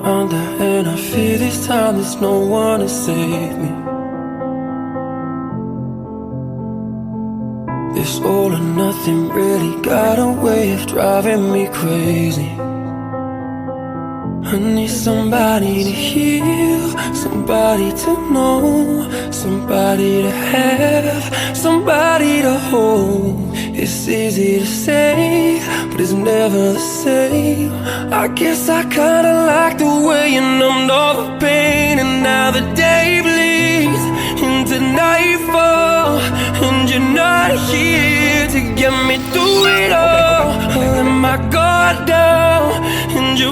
under, and I fear this time there's no one to save me. This all or nothing really got a way of driving me crazy. I need somebody to heal, somebody to know, somebody to have, somebody to hold. It's easy to say, but it's never the same. I guess I kinda like the way you numbed all the pain, and now the day bleeds into nightfall, and you're not here to get me through it all. I let my guard down, and you